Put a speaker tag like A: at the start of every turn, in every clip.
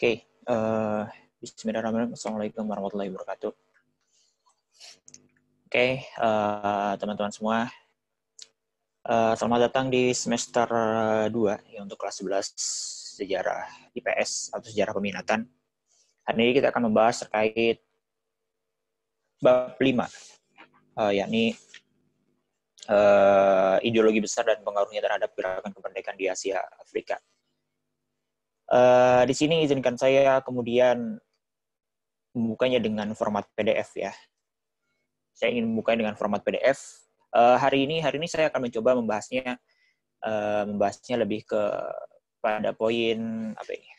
A: Oke, Bismillahirrahmanirrahim. Assalamualaikum warahmatullahi wabarakatuh. Oke, teman-teman semua, selamat datang di semester 2 ya, untuk kelas 11 sejarah IPS atau sejarah peminatan. Hari ini kita akan membahas terkait bab 5, yakni ideologi besar dan pengaruhnya terhadap gerakan kemerdekaan di Asia Afrika. Di sini izinkan saya kemudian membukanya dengan format PDF ya. Saya ingin membukanya dengan format PDF. Hari ini saya akan mencoba membahasnya lebih pada poin apa ini?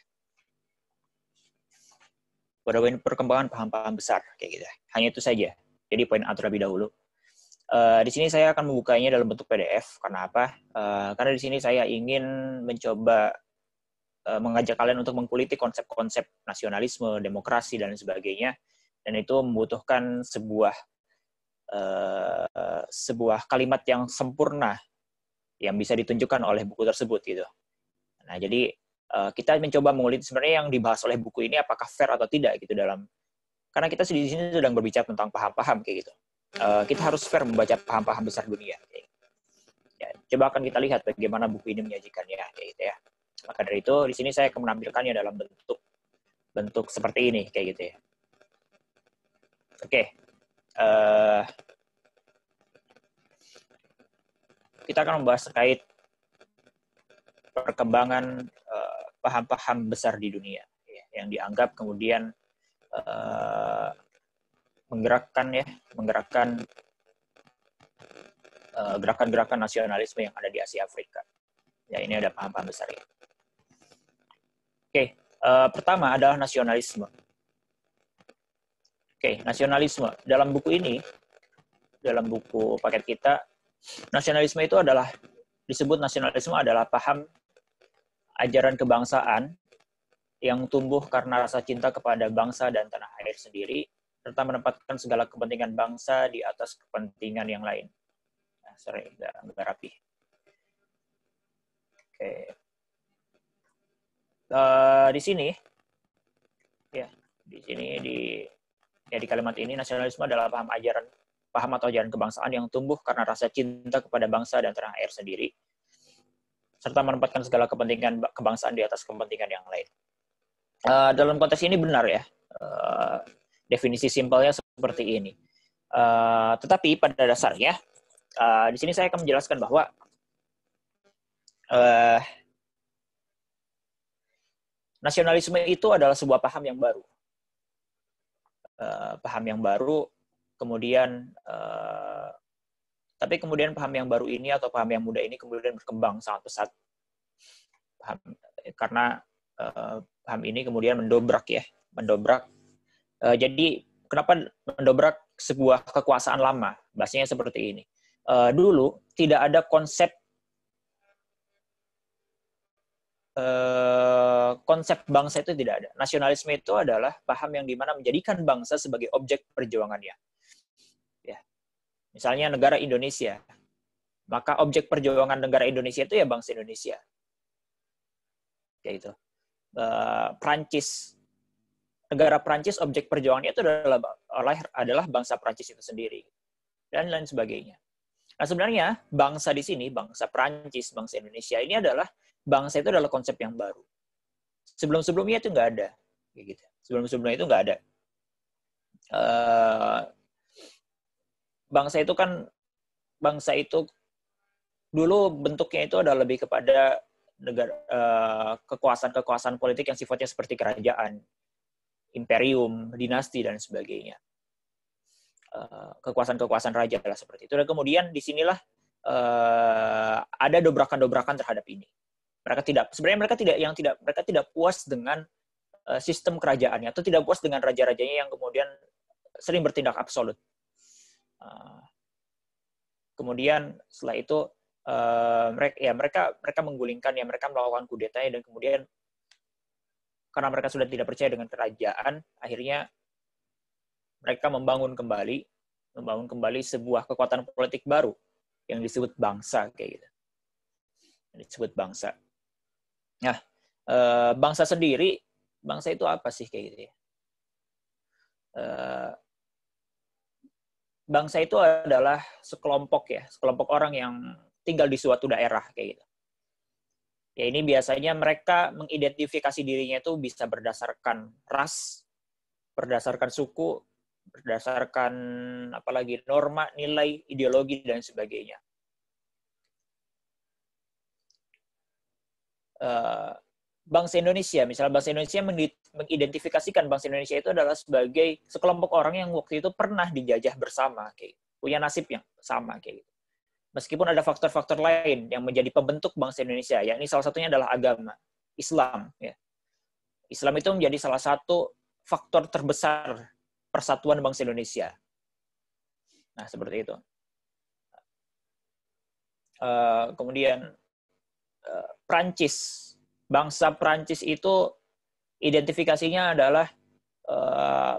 A: Pada poin perkembangan paham-paham besar kayak gitu. Hanya itu saja. Jadi poin A terlebih dahulu. Di sini saya akan membukanya dalam bentuk PDF. Karena apa? Karena di sini saya ingin mencoba mengajak kalian untuk mengkuliti konsep-konsep nasionalisme, demokrasi, dan sebagainya. Dan itu membutuhkan sebuah kalimat yang sempurna yang bisa ditunjukkan oleh buku tersebut gitu. Nah, jadi kita mencoba mengulik sebenarnya yang dibahas oleh buku ini apakah fair atau tidak gitu karena kita di sini sedang berbicara tentang paham-paham kayak gitu. Kita harus fair membaca paham-paham besar dunia. Kayak gitu. Ya, coba akan kita lihat bagaimana buku ini menyajikannya kayak gitu ya. Maka dari itu di sini saya akan menampilkannya dalam bentuk seperti ini kayak gitu ya. Oke. Kita akan membahas terkait perkembangan paham-paham besar di dunia ya, yang dianggap kemudian menggerakkan gerakan-gerakan nasionalisme yang ada di Asia Afrika. Ya, ini ada paham-paham besar ya. Oke, pertama adalah nasionalisme. Oke, nasionalisme. Dalam buku paket kita, nasionalisme itu disebut nasionalisme adalah paham ajaran kebangsaan yang tumbuh karena rasa cinta kepada bangsa dan tanah air sendiri, serta menempatkan segala kepentingan bangsa di atas kepentingan yang lain. Nah, nggak rapi. Oke. Di sini di kalimat ini, nasionalisme adalah paham atau ajaran kebangsaan yang tumbuh karena rasa cinta kepada bangsa dan tanah air sendiri, serta menempatkan segala kepentingan kebangsaan di atas kepentingan yang lain. Dalam konteks ini benar ya, definisi simpelnya seperti ini. Tetapi pada dasarnya, di sini saya akan menjelaskan bahwa nasionalisme itu adalah sebuah paham yang baru. Tapi kemudian paham yang baru ini atau paham yang muda ini kemudian berkembang sangat pesat. Karena paham ini kemudian mendobrak. Jadi kenapa mendobrak sebuah kekuasaan lama? Bahasanya seperti ini. Dulu tidak ada konsep bangsa itu tidak ada. Nasionalisme itu adalah paham yang dimana menjadikan bangsa sebagai objek perjuangannya. Ya. Misalnya negara Indonesia, maka objek perjuangan negara Indonesia itu ya bangsa Indonesia. Kayak itu. Negara Prancis objek perjuangannya itu adalah bangsa Prancis itu sendiri dan lain sebagainya. Nah, sebenarnya bangsa di sini, bangsa Prancis, bangsa Indonesia ini bangsa itu adalah konsep yang baru. Sebelum-sebelumnya itu nggak ada, kayak gitu. Sebelum-sebelumnya itu nggak ada. Bangsa itu dulu bentuknya itu adalah lebih kepada kekuasaan politik yang sifatnya seperti kerajaan, imperium, dinasti dan sebagainya. Kekuasaan raja lah seperti itu. Dan kemudian disinilah ada dobrakan-dobrakan terhadap ini. Mereka tidak puas dengan sistem kerajaannya atau tidak puas dengan raja-rajanya yang kemudian sering bertindak absolut. Kemudian setelah itu mereka menggulingkan mereka melakukan kudetanya dan kemudian karena mereka sudah tidak percaya dengan kerajaan, akhirnya mereka membangun kembali sebuah kekuatan politik baru yang disebut bangsa kayak gitu. Disebut bangsa. Nah, bangsa sendiri bangsa itu apa sih kayak gitu ya? Bangsa itu adalah sekelompok orang yang tinggal di suatu daerah kayak gitu. Ya ini biasanya mereka mengidentifikasi dirinya itu bisa berdasarkan ras, berdasarkan suku, berdasarkan apalagi norma, nilai, ideologi dan sebagainya. Bangsa Indonesia, misalnya bangsa Indonesia mengidentifikasikan bangsa Indonesia itu adalah sebagai sekelompok orang yang waktu itu pernah dijajah bersama, kayak punya nasib yang sama kayak gitu. Meskipun ada faktor-faktor lain yang menjadi pembentuk bangsa Indonesia, yakni salah satunya adalah agama, Islam. Ya. Islam itu menjadi salah satu faktor terbesar persatuan bangsa Indonesia. Nah, seperti itu. Kemudian Prancis, bangsa Prancis itu identifikasinya adalah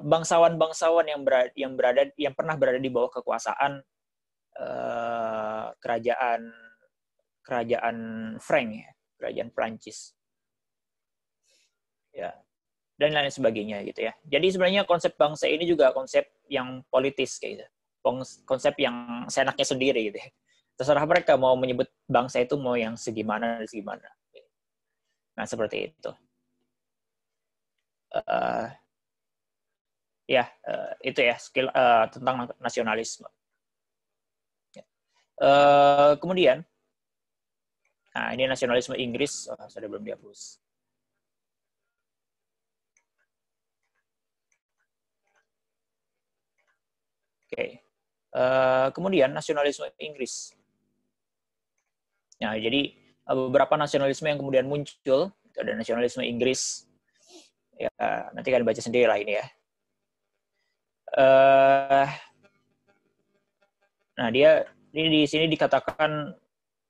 A: bangsawan-bangsawan yang pernah berada di bawah kekuasaan kerajaan Frank, ya, kerajaan Prancis, ya, dan lain sebagainya gitu ya. Jadi sebenarnya konsep bangsa ini juga konsep yang politis kayak gitu, konsep yang seenaknya sendiri gitu ya. Terserah mereka mau menyebut bangsa itu mau yang segimana. Nah seperti itu. Itu ya skill tentang nasionalisme. Kemudian, nah ini nasionalisme Inggris, sudah belum dihapus. Oke. Kemudian nasionalisme Inggris. Nah, jadi beberapa nasionalisme yang kemudian muncul, itu ada nasionalisme Inggris. Ya, nanti kalian baca sendiri lah ini ya. Nah, ini di sini dikatakan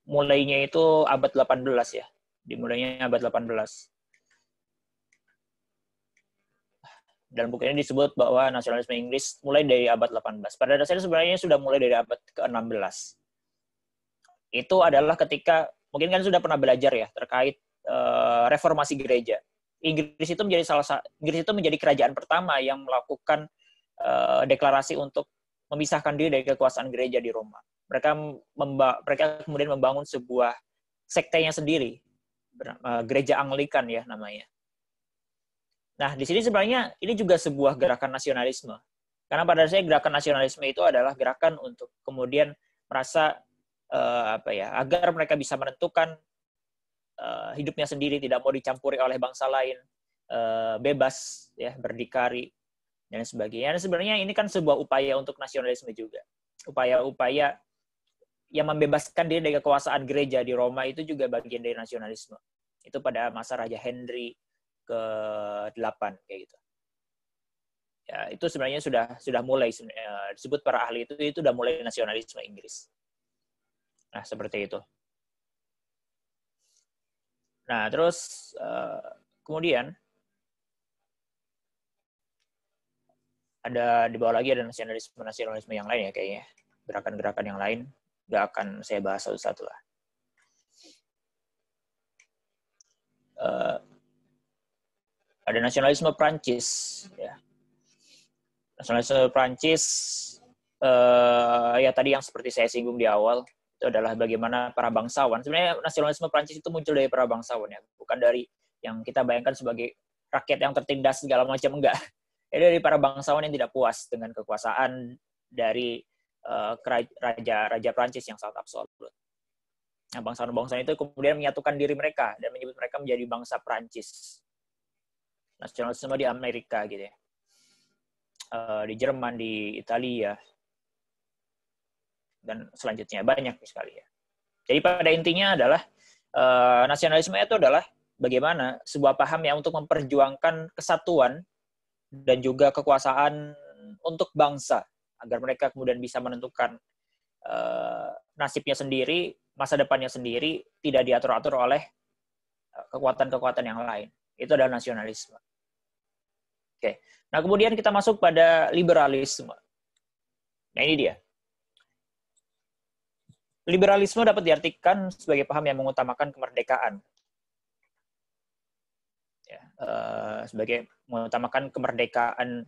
A: mulainya itu abad 18 ya. Dimulainya abad 18. Dalam buku ini disebut bahwa nasionalisme Inggris mulai dari abad 18. Pada dasarnya sebenarnya sudah mulai dari abad ke-16. Itu adalah ketika, mungkin kan sudah pernah belajar ya, terkait reformasi gereja. Inggris itu menjadi kerajaan pertama yang melakukan deklarasi untuk memisahkan diri dari kekuasaan gereja di Roma. Mereka kemudian membangun sebuah sektenya sendiri, gereja Anglikan ya namanya. Nah, di sini sebenarnya ini juga sebuah gerakan nasionalisme. Karena pada dasarnya gerakan nasionalisme itu adalah gerakan untuk kemudian merasa agar mereka bisa menentukan hidupnya sendiri, tidak mau dicampuri oleh bangsa lain, bebas ya, berdikari dan sebagainya. Dan sebenarnya ini kan sebuah upaya untuk nasionalisme juga. Upaya-upaya yang membebaskan diri dari kekuasaan gereja di Roma itu juga bagian dari nasionalisme. Itu pada masa Raja Henry ke-8 kayak gitu. Ya, itu sebenarnya sudah mulai disebut para ahli itu sudah mulai nasionalisme Inggris. Nah, seperti itu. Nah, terus kemudian di bawah lagi ada nasionalisme yang lain ya kayaknya. Gerakan-gerakan yang lain nggak akan saya bahas satu-satu lah. Ada nasionalisme Prancis ya. Nasionalisme Prancis ya tadi yang seperti saya singgung di awal itu adalah bagaimana para bangsawan. Sebenarnya nasionalisme Prancis itu muncul dari para bangsawan ya, bukan dari yang kita bayangkan sebagai rakyat yang tertindas segala macam, enggak. Itu dari para bangsawan yang tidak puas dengan kekuasaan dari raja Prancis yang sangat absolut. Nah, bangsawan-bangsawan itu kemudian menyatukan diri mereka dan menyebut mereka menjadi bangsa Prancis. Nasionalisme di Amerika gitu ya. Di Jerman, di Italia, dan selanjutnya banyak sekali ya. Jadi pada intinya adalah nasionalisme itu adalah bagaimana sebuah paham yang untuk memperjuangkan kesatuan dan juga kekuasaan untuk bangsa agar mereka kemudian bisa menentukan nasibnya sendiri, masa depannya sendiri, tidak diatur-atur oleh kekuatan-kekuatan yang lain. Itu adalah nasionalisme. Oke. Nah, kemudian kita masuk pada liberalisme. Nah, ini dia. Liberalisme dapat diartikan sebagai paham yang mengutamakan kemerdekaan. ya, sebagai mengutamakan kemerdekaan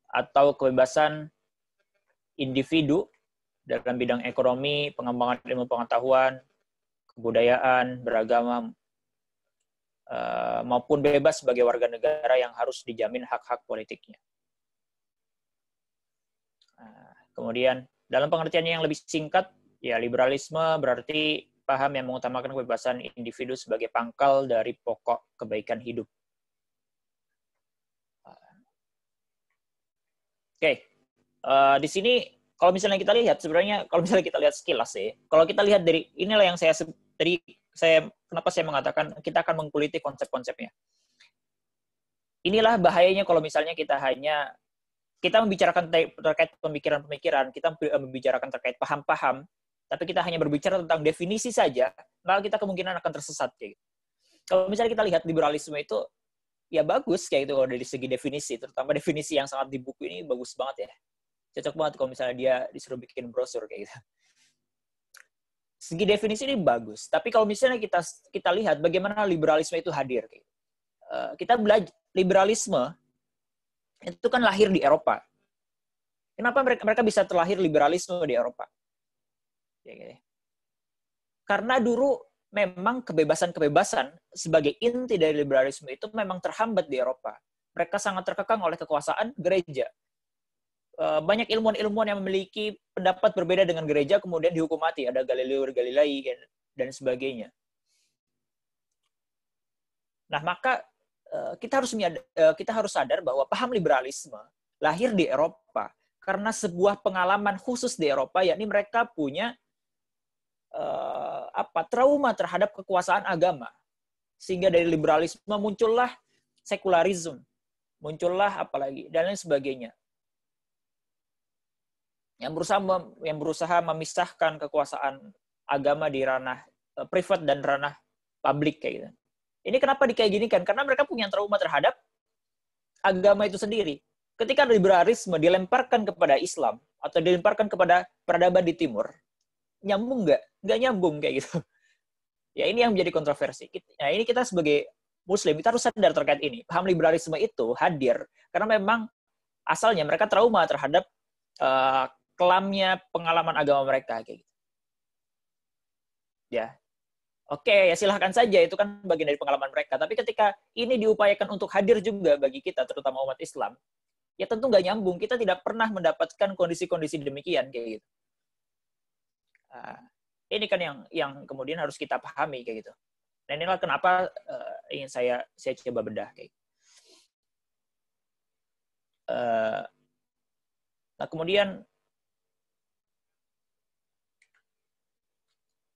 A: atau kebebasan individu dalam bidang ekonomi, pengembangan ilmu pengetahuan, kebudayaan, beragama, maupun bebas sebagai warga negara yang harus dijamin hak-hak politiknya. Kemudian, dalam pengertiannya yang lebih singkat, ya liberalisme berarti paham yang mengutamakan kebebasan individu sebagai pangkal dari pokok kebaikan hidup. Oke, di sini kalau misalnya kita lihat, sebenarnya kalau misalnya kita lihat sekilas sih, kalau kita lihat dari inilah yang kenapa saya mengatakan kita akan mengkuliti konsep-konsepnya. Inilah bahayanya kalau misalnya kita membicarakan terkait pemikiran-pemikiran, kita membicarakan terkait paham-paham, tapi kita hanya berbicara tentang definisi saja, maka kita kemungkinan akan tersesat kayak gitu. Kalau misalnya kita lihat liberalisme itu ya bagus kayak gitu kalau dari segi definisi, terutama definisi yang sangat di buku ini bagus banget ya. Cocok banget kalau misalnya dia disuruh bikin brosur kayak gitu. Segi definisi ini bagus, tapi kalau misalnya kita lihat bagaimana liberalisme itu hadir kayak gitu. Kita belajar liberalisme itu kan lahir di Eropa. Kenapa mereka bisa terlahir liberalisme di Eropa? Karena dulu memang kebebasan-kebebasan sebagai inti dari liberalisme itu memang terhambat di Eropa. Mereka sangat terkekang oleh kekuasaan gereja. Banyak ilmuwan-ilmuwan yang memiliki pendapat berbeda dengan gereja kemudian dihukum mati. Ada Galileo Galilei dan sebagainya. Nah, maka kita harus sadar bahwa paham liberalisme lahir di Eropa karena sebuah pengalaman khusus di Eropa, yakni mereka punya trauma terhadap kekuasaan agama, sehingga dari liberalisme muncullah sekularisme, muncullah apalagi dan lain sebagainya yang berusaha memisahkan kekuasaan agama di ranah privat dan ranah publik kayak gitu. Ini kenapa kayak gini kan? Karena mereka punya trauma terhadap agama itu sendiri. Ketika liberalisme dilemparkan kepada Islam atau dilemparkan kepada peradaban di Timur, nyambung nggak? Nggak nyambung kayak gitu. Ya ini yang menjadi kontroversi. Nah ini kita sebagai Muslim, kita harus sadar terkait ini. Paham liberalisme itu hadir karena memang asalnya mereka trauma terhadap kelamnya pengalaman agama mereka kayak gitu. Ya, oke, ya silahkan saja, itu kan bagian dari pengalaman mereka. Tapi ketika ini diupayakan untuk hadir juga bagi kita, terutama umat Islam, ya tentu nggak nyambung. Kita tidak pernah mendapatkan kondisi-kondisi demikian kayak gitu. Ini kan yang kemudian harus kita pahami kayak gitu. Dan inilah kenapa ingin saya coba bedah kayak gitu. Nah kemudian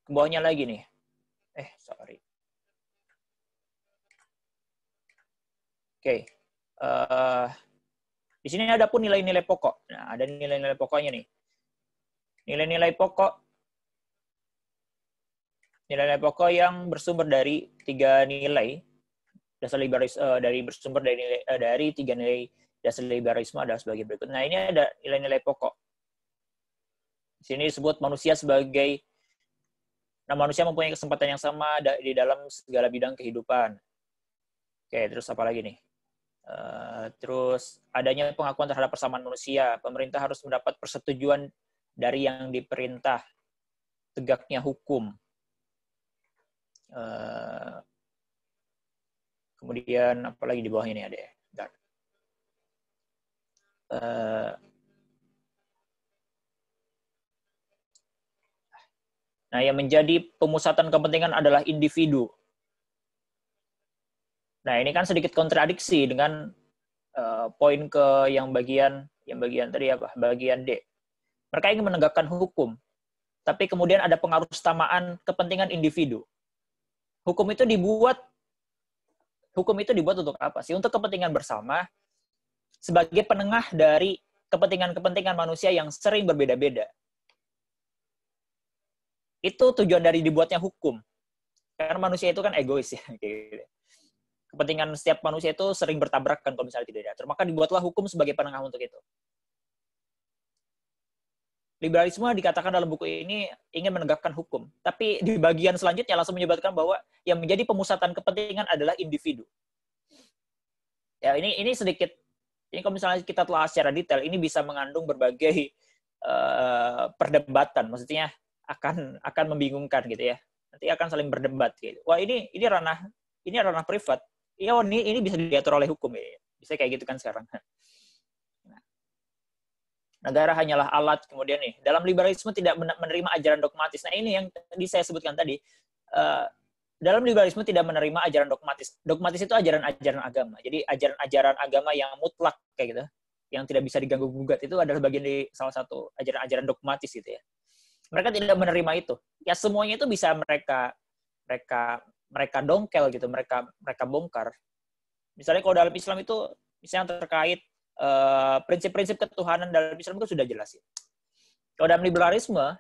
A: ke bawahnya lagi nih. Sorry. Oke. Di sini ada pun nilai-nilai pokok. Nah, ada nilai-nilai pokoknya nih. Nilai-nilai pokok yang bersumber dari tiga nilai dasar liberalisme, bersumber dari tiga nilai dasar liberalisme adalah sebagai berikut. Nah, ini ada nilai-nilai pokok. Di sini disebut manusia mempunyai kesempatan yang sama di dalam segala bidang kehidupan. Oke, terus apa lagi nih? Terus adanya pengakuan terhadap persamaan manusia. Pemerintah harus mendapat persetujuan dari yang diperintah. Tegaknya hukum. Kemudian apa lagi di bawahnya ini ada ya? Nah, yang menjadi pemusatan kepentingan adalah individu. Nah, ini kan sedikit kontradiksi dengan poin ke yang bagian tadi apa? Bagian D. Mereka ingin menegakkan hukum, tapi kemudian ada pengaruh samaan kepentingan individu. Hukum itu dibuat untuk apa sih? Untuk kepentingan bersama, sebagai penengah dari kepentingan-kepentingan manusia yang sering berbeda-beda. Itu tujuan dari dibuatnya hukum. Karena manusia itu kan egois ya. Kepentingan setiap manusia itu sering bertabrakan kalau misalnya tidak diatur. Maka dibuatlah hukum sebagai penengah untuk itu. Liberalisme dikatakan dalam buku ini ingin menegakkan hukum. Tapi di bagian selanjutnya langsung menyebutkan bahwa yang menjadi pemusatan kepentingan adalah individu. Ya, ini sedikit, ini kalau misalnya kita telah secara detail, ini bisa mengandung berbagai perdebatan, maksudnya akan membingungkan gitu ya. Nanti akan saling berdebat gitu. Wah, ini ranah privat. Ya, ini bisa diatur oleh hukum ya. Bisa kayak gitu kan sekarang. Nah, negara hanyalah alat, kemudian nih, dalam liberalisme tidak menerima ajaran dogmatis. Nah, ini yang tadi saya sebutkan tadi. Dalam liberalisme tidak menerima ajaran dogmatis. Dogmatis itu ajaran-ajaran agama. Jadi ajaran-ajaran agama yang mutlak kayak gitu, yang tidak bisa diganggu gugat, itu adalah bagian dari salah satu ajaran-ajaran dogmatis gitu ya. Mereka tidak menerima itu. Ya semuanya itu bisa mereka dongkel gitu, mereka bongkar. Misalnya kalau dalam Islam itu misalnya terkait prinsip-prinsip ketuhanan dalam Islam itu sudah jelas ya. Kalau dalam liberalisme,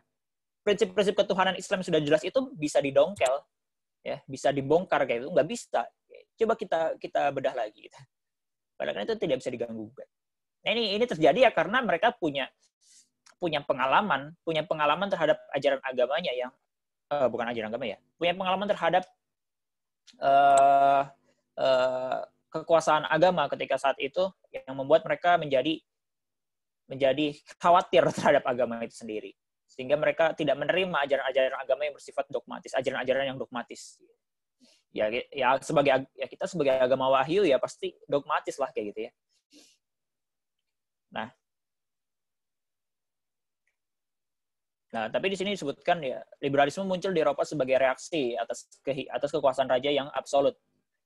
A: prinsip-prinsip ketuhanan Islam sudah jelas itu bisa didongkel, ya, bisa dibongkar kayak itu, nggak bisa. Coba kita bedah lagi. Gitu. Padahal itu tidak bisa diganggu. Nah, ini terjadi ya karena mereka punya pengalaman terhadap ajaran agamanya yang bukan ajaran agama ya, punya pengalaman terhadap kekuasaan agama ketika saat itu yang membuat mereka menjadi khawatir terhadap agama itu sendiri. Sehingga mereka tidak menerima ajaran-ajaran agama yang bersifat dogmatis, ajaran-ajaran yang dogmatis. Ya kita sebagai agama wahyu ya pasti dogmatis lah kayak gitu ya. Nah, tapi di sini disebutkan ya liberalisme muncul di Eropa sebagai reaksi atas kekuasaan raja yang absolut.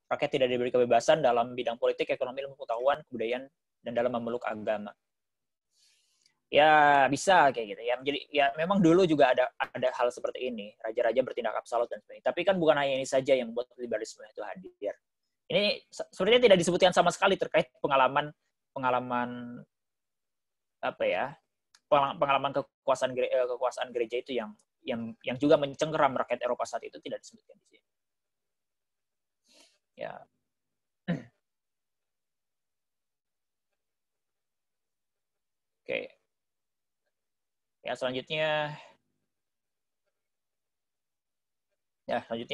A: Rakyat tidak diberi kebebasan dalam bidang politik, ekonomi, ilmu pengetahuan, kebudayaan, dan dalam memeluk agama. Ya bisa kayak gitu ya. Jadi ya memang dulu juga ada hal seperti ini, raja-raja bertindak absolut dan sebagainya. Tapi kan bukan hanya ini saja yang membuat liberalisme itu hadir. Ini sebenarnya tidak disebutkan sama sekali terkait pengalaman apa ya? Pengalaman kekuasaan gereja itu yang juga mencengkeram rakyat Eropa saat itu tidak disebutkan di sini. Ya. Oke. Ya, selanjutnya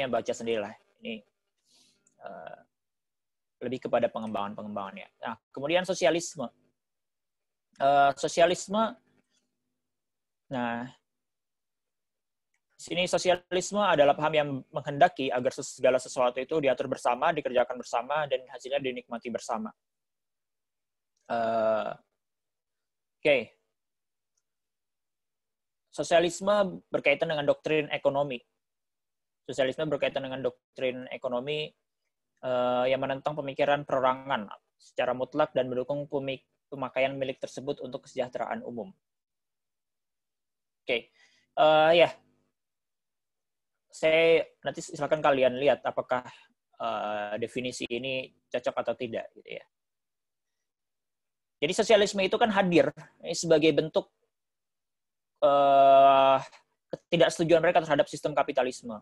A: baca sendirilah. Ini lebih kepada pengembangannya. Nah, kemudian sosialisme. Nah, sini sosialisme adalah paham yang menghendaki agar segala sesuatu itu diatur bersama, dikerjakan bersama, dan hasilnya dinikmati bersama. Oke. Sosialisme berkaitan dengan doktrin ekonomi. Sosialisme berkaitan dengan doktrin ekonomi yang menentang pemikiran perorangan secara mutlak dan mendukung pemakaian milik tersebut untuk kesejahteraan umum. Oke. Ya. Saya nanti silakan kalian lihat apakah definisi ini cocok atau tidak gitu ya. Jadi sosialisme itu kan hadir sebagai bentuk ketidaksetujuan mereka terhadap sistem kapitalisme.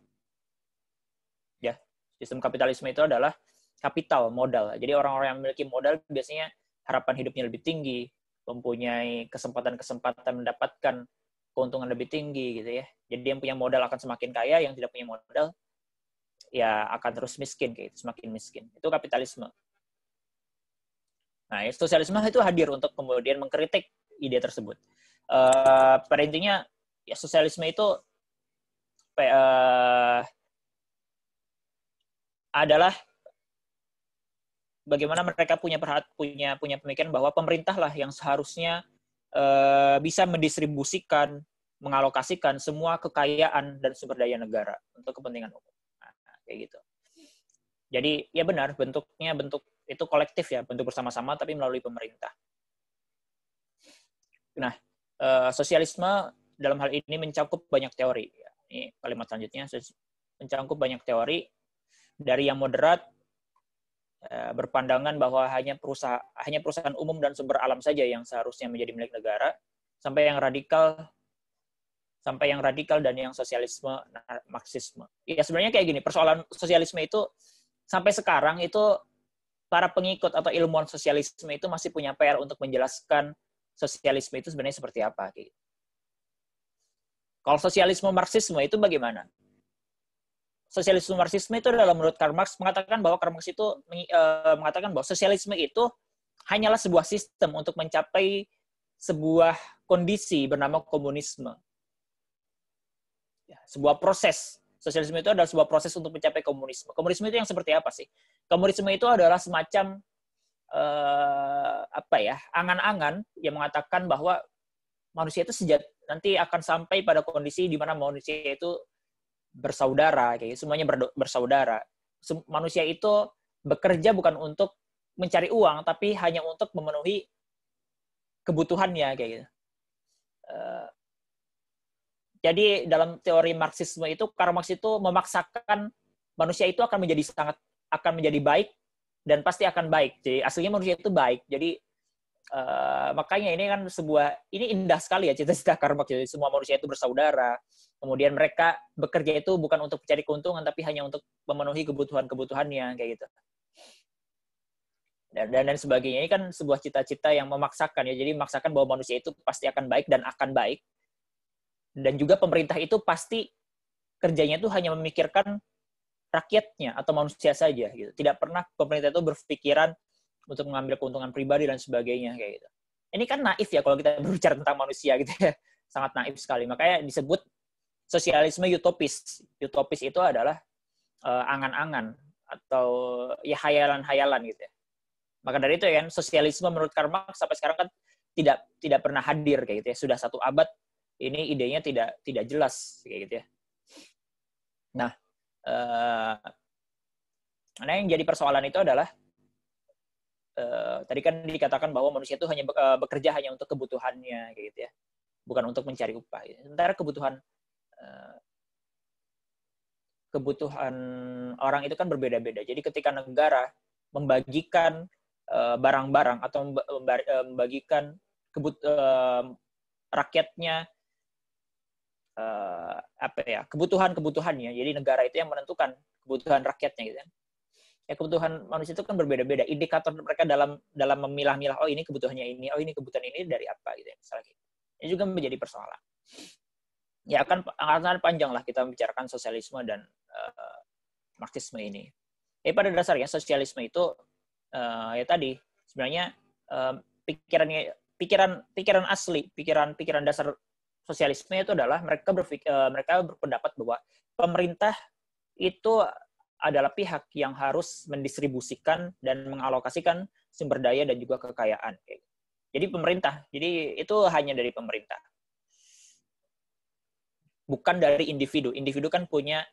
A: Ya, sistem kapitalisme itu adalah kapital, modal. Jadi orang-orang yang memiliki modal biasanya harapan hidupnya lebih tinggi, mempunyai kesempatan-kesempatan mendapatkan keuntungan lebih tinggi gitu ya. Jadi yang punya modal akan semakin kaya, yang tidak punya modal ya akan terus miskin kayak gitu, semakin miskin. Itu kapitalisme. Nah, sosialisme itu hadir untuk kemudian mengkritik ide tersebut. Pada intinya ya sosialisme itu adalah bagaimana mereka punya pemikiran bahwa pemerintah lah yang seharusnya bisa mendistribusikan, mengalokasikan semua kekayaan dan sumber daya negara untuk kepentingan umum. Nah, kayak gitu. Jadi ya benar bentuk itu kolektif ya, bentuk bersama-sama tapi melalui pemerintah. Nah, sosialisme dalam hal ini mencakup banyak teori. Ini kalimat selanjutnya, mencakup banyak teori dari yang moderat berpandangan bahwa hanya perusahaan umum dan sumber alam saja yang seharusnya menjadi milik negara, sampai yang radikal dan yang sosialisme marxisme. Ya sebenarnya kayak gini, persoalan sosialisme itu sampai sekarang itu para pengikut atau ilmuwan sosialisme itu masih punya PR untuk menjelaskan sosialisme itu sebenarnya seperti apa. Kalau sosialisme marxisme itu bagaimana? sosialisme Marxisme itu adalah menurut Karl Marx mengatakan bahwa mengatakan bahwa sosialisme itu hanyalah sebuah sistem untuk mencapai sebuah kondisi bernama komunisme. Ya, sebuah proses. Sosialisme itu adalah sebuah proses untuk mencapai komunisme. Komunisme itu yang seperti apa sih? Komunisme itu adalah semacam angan-angan yang mengatakan bahwa manusia itu nanti akan sampai pada kondisi di mana manusia itu bersaudara, kayak semuanya bersaudara. Manusia itu bekerja bukan untuk mencari uang, tapi hanya untuk memenuhi kebutuhannya, kayak gitu. Jadi dalam teori Marxisme itu, Karl Marx itu memaksakan manusia itu akan menjadi baik dan pasti akan baik. Jadi aslinya manusia itu baik. Jadi makanya ini kan ini indah sekali ya cita-cita Karl Marx. Jadi semua manusia itu bersaudara. Kemudian mereka bekerja itu bukan untuk mencari keuntungan, tapi hanya untuk memenuhi kebutuhannya, kayak gitu. Dan sebagainya. Ini kan sebuah cita-cita yang memaksakan ya. Jadi memaksakan bahwa manusia itu pasti akan baik dan akan baik. Dan juga pemerintah itu pasti kerjanya itu hanya memikirkan rakyatnya atau manusia saja gitu. Tidak pernah pemerintah itu berpikiran untuk mengambil keuntungan pribadi dan sebagainya, kayak gitu. Ini kan naif ya kalau kita berbicara tentang manusia gitu ya. Sangat naif sekali. Makanya disebut sosialisme utopis. Utopis itu adalah angan-angan atau ya hayalan-hayalan gitu ya. Maka dari itu ya, sosialisme menurut Karl Marx sampai sekarang kan tidak pernah hadir, kayak gitu ya. Sudah 1 abad ini idenya tidak jelas, kayak gitu ya. Nah, yang jadi persoalan itu adalah tadi kan dikatakan bahwa manusia itu hanya bekerja hanya untuk kebutuhannya, kayak gitu ya, bukan untuk mencari upah. Sementara kebutuhan orang itu kan berbeda-beda. Jadi ketika negara membagikan barang-barang atau membagikan rakyatnya kebutuhannya, jadi negara itu yang menentukan kebutuhan rakyatnya gitu kan. Ya, kebutuhan manusia itu kan berbeda-beda. Indikator mereka dalam memilah-milah, oh ini kebutuhannya ini, oh ini kebutuhan ini dari apa gitu ya, misalnya gitu. Ini juga menjadi persoalan. Ya akan panjang lah kita membicarakan sosialisme dan Marxisme ini. Pada dasarnya sosialisme itu ya tadi sebenarnya pikiran asli, pikiran dasar sosialisme itu adalah mereka berpendapat bahwa pemerintah itu adalah pihak yang harus mendistribusikan dan mengalokasikan sumber daya dan juga kekayaan. Jadi pemerintah, jadi itu hanya dari pemerintah, bukan dari individu. Individu kan punya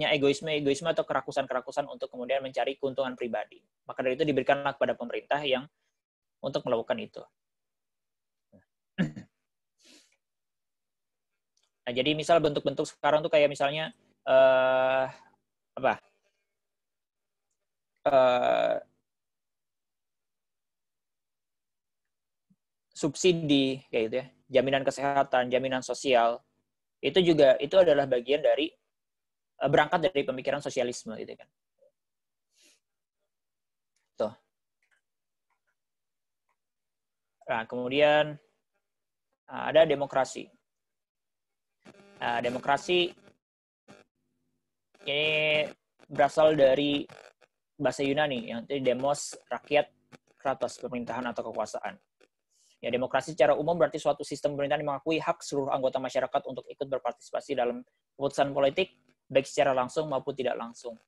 A: egoisme atau kerakusan untuk kemudian mencari keuntungan pribadi. Maka dari itu diberikanlah kepada pemerintah yang untuk melakukan itu. Nah, jadi misal bentuk-bentuk sekarang tuh kayak misalnya subsidi kayak gitu ya, jaminan kesehatan, jaminan sosial, itu adalah bagian dari berangkat dari pemikiran sosialisme gitu kan. Tuh. Nah, kemudian ada demokrasi. Demokrasi ini berasal dari bahasa Yunani yang demos, rakyat, kratos, pemerintahan atau kekuasaan. Ya, demokrasi secara umum berarti suatu sistem pemerintahan yang mengakui hak seluruh anggota masyarakat untuk ikut berpartisipasi dalam keputusan politik, baik secara langsung maupun tidak langsung.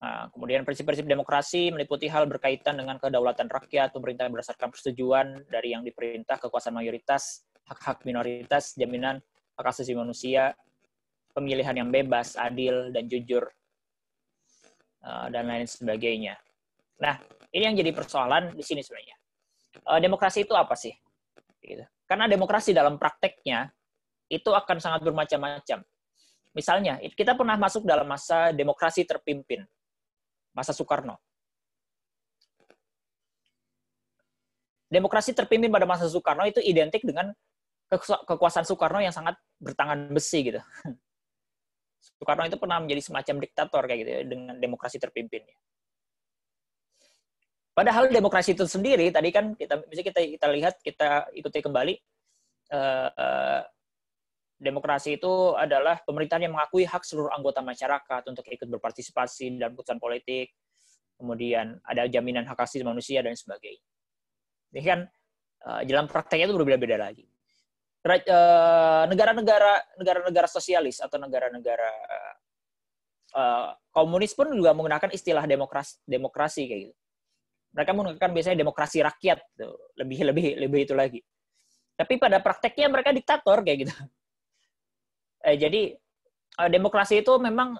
A: Nah, kemudian prinsip-prinsip demokrasi meliputi hal berkaitan dengan kedaulatan rakyat, pemerintahan berdasarkan persetujuan dari yang diperintah, kekuasaan mayoritas, hak-hak minoritas, jaminan hak asasi manusia, pemilihan yang bebas, adil, dan jujur, dan lain sebagainya. Nah, ini yang jadi persoalan di sini sebenarnya. Demokrasi itu apa sih? Karena demokrasi dalam prakteknya itu akan sangat bermacam-macam. Misalnya, kita pernah masuk dalam masa demokrasi terpimpin, masa Soekarno. Demokrasi terpimpin pada masa Soekarno itu identik dengan kekuasaan Soekarno yang sangat bertangan besi gitu. Soekarno itu pernah menjadi semacam diktator kayak gitu ya, dengan demokrasi terpimpinnya. Padahal demokrasi itu sendiri tadi kan kita lihat, kita ikuti kembali, demokrasi itu adalah pemerintahan yang mengakui hak seluruh anggota masyarakat untuk ikut berpartisipasi dalam keputusan politik, kemudian ada jaminan hak asasi manusia dan sebagainya. Ini kan dalam prakteknya itu berbeda-beda lagi. Negara-negara sosialis atau negara-negara komunis pun juga menggunakan istilah demokrasi kayak gitu. Mereka menggunakan biasanya demokrasi rakyat, tuh. lebih itu lagi. Tapi pada prakteknya mereka diktator kayak gitu. Jadi demokrasi itu memang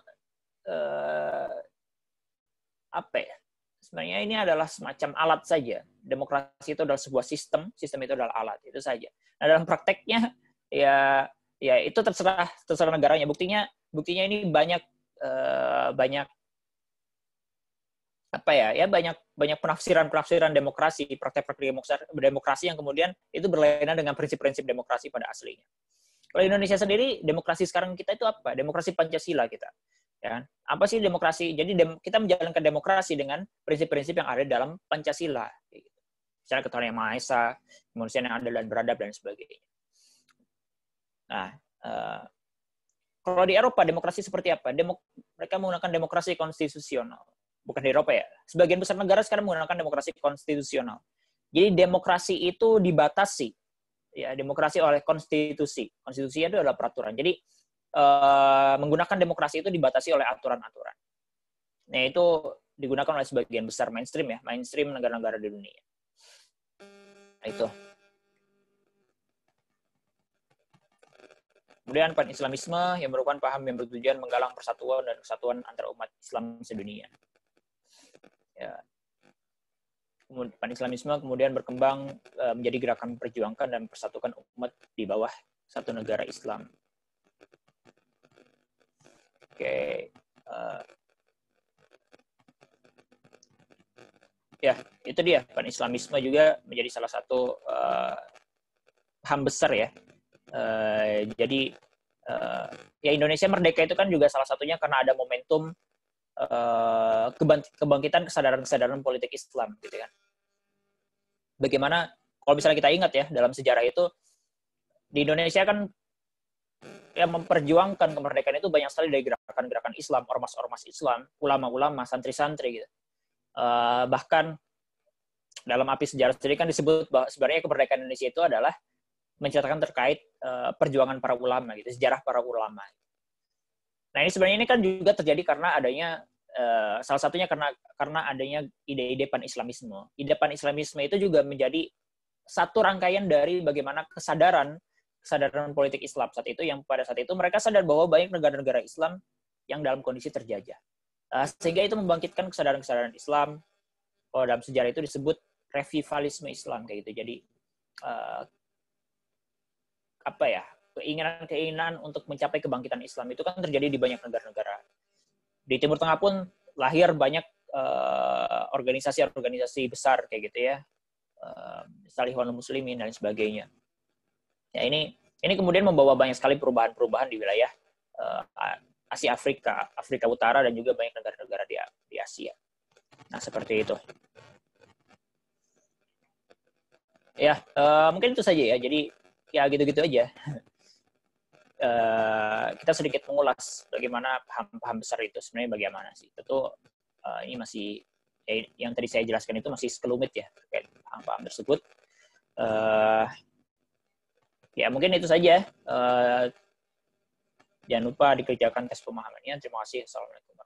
A: apa ya? Sebenarnya ini adalah semacam alat saja. Demokrasi itu adalah sebuah sistem itu adalah alat, itu saja. Nah, dalam prakteknya ya itu terserah negaranya. Buktinya ini banyak apa ya banyak penafsiran demokrasi, praktek-praktek demokrasi yang kemudian itu berlainan dengan prinsip-prinsip demokrasi pada aslinya. Kalau Indonesia sendiri, demokrasi sekarang kita itu apa? Demokrasi Pancasila kita. Ya, apa sih demokrasi? Jadi kita menjalankan demokrasi dengan prinsip-prinsip yang ada dalam Pancasila. Misalnya ketuhanan yang Maha Esa, kemanusiaan yang adil dan beradab, dan sebagainya. Nah, kalau di Eropa, demokrasi seperti apa? Mereka menggunakan demokrasi konstitusional. Bukan di Eropa ya. Sebagian besar negara sekarang menggunakan demokrasi konstitusional. Jadi demokrasi itu dibatasi. Ya, demokrasi oleh konstitusi. Konstitusi itu adalah peraturan. Jadi menggunakan demokrasi itu dibatasi oleh aturan-aturan. Nah, itu digunakan oleh sebagian besar mainstream negara-negara di dunia. Nah, itu. Kemudian pan-Islamisme yang merupakan paham yang bertujuan menggalang persatuan dan kesatuan antar umat Islam sedunia. Ya. Pan-Islamisme kemudian berkembang menjadi gerakan memperjuangkan dan mempersatukan umat di bawah satu negara Islam. Oke. Ya, itu dia. Pan-Islamisme juga menjadi salah satu paham besar ya. Jadi ya Indonesia merdeka itu kan juga salah satunya karena ada momentum kebangkitan kesadaran politik Islam gitu kan. Bagaimana kalau misalnya kita ingat ya dalam sejarah itu di Indonesia kan yang memperjuangkan kemerdekaan itu banyak sekali dari gerakan-gerakan Islam, ormas-ormas Islam, ulama-ulama, santri-santri gitu. Bahkan dalam api sejarah sendiri kan disebut bahwa sebenarnya kemerdekaan Indonesia itu adalah menceritakan terkait perjuangan para ulama gitu, sejarah para ulama. Nah, ini sebenarnya kan juga terjadi karena adanya salah satunya karena adanya ide-ide pan-Islamisme. Ide pan-Islamisme itu juga menjadi satu rangkaian dari bagaimana kesadaran politik Islam saat itu, yang pada saat itu mereka sadar bahwa banyak negara-negara Islam yang dalam kondisi terjajah. Sehingga itu membangkitkan kesadaran Islam. Kalau dalam sejarah itu disebut revivalisme Islam kayak gitu. Jadi apa ya? Keinginan untuk mencapai kebangkitan Islam itu kan terjadi di banyak negara-negara. Di Timur Tengah pun lahir banyak organisasi-organisasi besar kayak gitu ya, Salihwanul Muslimin dan sebagainya. Ya ini kemudian membawa banyak sekali perubahan-perubahan di wilayah Asia Afrika Utara dan juga banyak negara-negara di Asia. Nah seperti itu. Ya mungkin itu saja ya. Jadi ya gitu-gitu aja. Kita sedikit mengulas bagaimana paham-paham besar itu sebenarnya bagaimana sih. Tentu ini masih yang tadi saya jelaskan itu masih sekelumit ya terkait paham-paham tersebut. Ya mungkin itu saja. Jangan lupa dikerjakan tes pemahamannya. Terima kasih. Assalamualaikum.